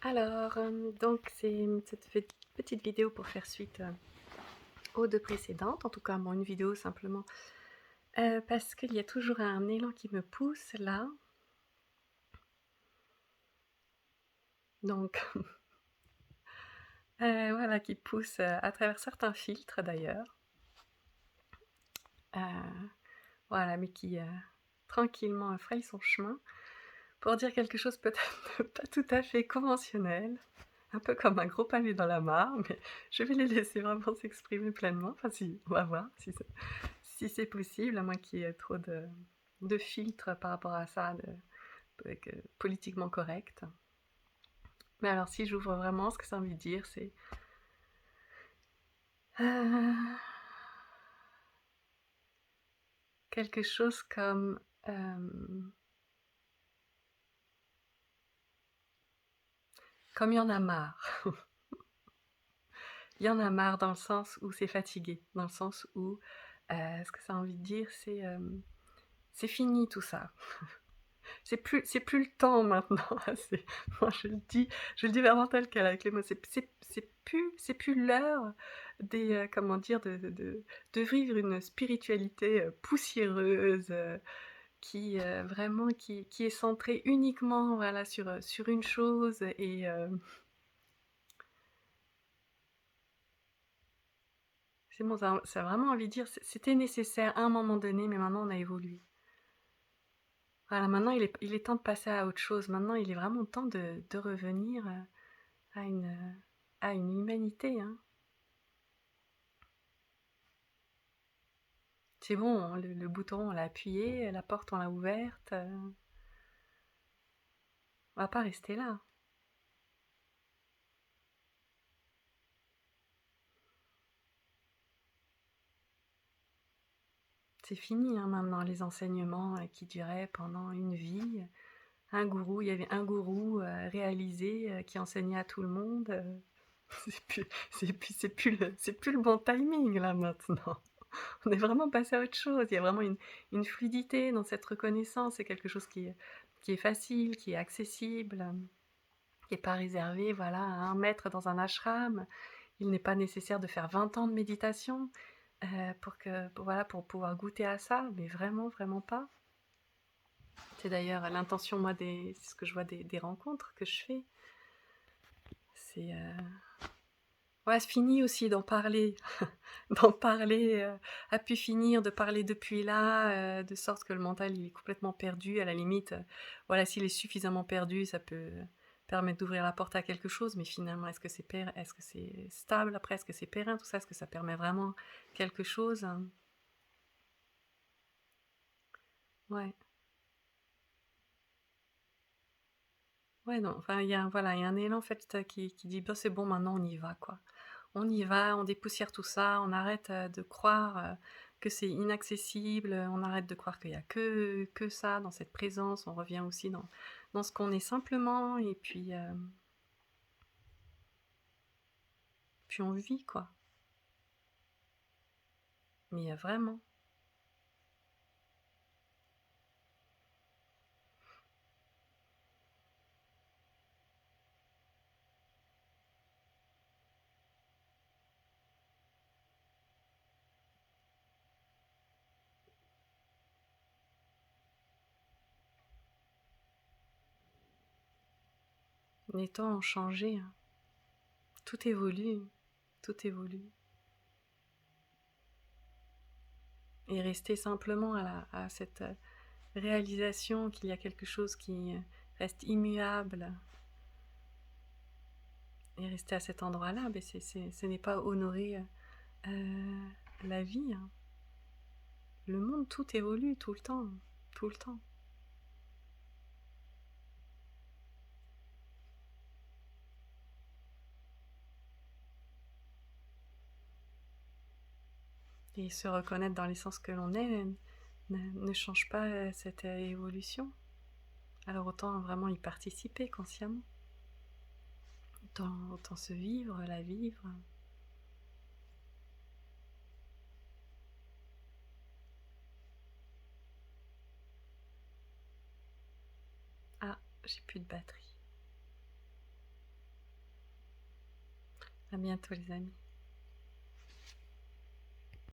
Alors, donc c'est cette petite vidéo pour faire suite aux deux précédentes, en tout cas, bon, une vidéo simplement, parce qu'il y a toujours un élan qui me pousse là. Donc, voilà, qui pousse à travers certains filtres d'ailleurs. Voilà, mais qui tranquillement fraye son chemin pour dire quelque chose peut-être pas tout à fait conventionnel. Un peu comme un gros pavé dans la mare, mais je vais les laisser vraiment s'exprimer pleinement. Enfin, si, on va voir si c'est possible, à moins qu'il y ait trop de filtres par rapport à ça, politiquement correct. Mais alors, si j'ouvre vraiment, ce que ça a envie de dire, c'est euh, quelque chose comme il y en a marre. Il y en a marre dans le sens où c'est fatigué, dans le sens où ce que ça a envie de dire, c'est fini tout ça. C'est plus le temps maintenant. Moi, je le dis vraiment tel quel avec les mots. C'est plus l'heure des comment dire de vivre une spiritualité poussiéreuse qui vraiment qui est centrée uniquement voilà sur une chose et c'est bon, ça a vraiment envie de dire c'était nécessaire à un moment donné, mais maintenant on a évolué. Voilà, maintenant il est temps de passer à autre chose. Maintenant il est vraiment temps de revenir à une humanité, hein. C'est bon, le bouton on l'a appuyé, la porte on l'a ouverte, on va pas rester là. C'est fini hein, maintenant les enseignements qui duraient pendant une vie. Il y avait un gourou réalisé qui enseignait à tout le monde. C'est plus le bon timing là maintenant. On est vraiment passé à autre chose. Il y a vraiment une fluidité dans cette reconnaissance. C'est quelque chose qui est facile, qui est accessible, qui n'est pas réservé voilà, à un maître dans un ashram. Il n'est pas nécessaire de faire 20 ans de méditation voilà, pour pouvoir goûter à ça, mais vraiment, vraiment pas. C'est d'ailleurs l'intention, moi, c'est ce que je vois des rencontres que je fais. C'est ouais, c'est fini aussi d'en parler. D'en parler a pu finir de parler depuis là, de sorte que le mental il est complètement perdu. À la limite, voilà, s'il est suffisamment perdu, ça peut permettre d'ouvrir la porte à quelque chose, mais finalement, est-ce que c'est stable après, est-ce que c'est périn, tout ça, est-ce que ça permet vraiment quelque chose? Ouais, ouais, non, enfin, voilà, il y a un élan en fait qui dit, bah, c'est bon, maintenant on y va, quoi. On y va, on dépoussière tout ça, on arrête de croire que c'est inaccessible, on arrête de croire qu'il n'y a que ça dans cette présence, on revient aussi dans ce qu'on est simplement, et puis on vit, quoi. Mais vraiment. Les temps ont changé, hein. Tout évolue, tout évolue. Et rester simplement à cette réalisation qu'il y a quelque chose qui reste immuable, et rester à cet endroit-là, ben ce n'est pas honorer la vie, hein. Le monde, tout évolue tout le temps, tout le temps. Et se reconnaître dans l'essence que l'on est ne change pas cette évolution. Alors autant vraiment y participer consciemment, autant se vivre, la vivre. Ah, j'ai plus de batterie. À bientôt les amis.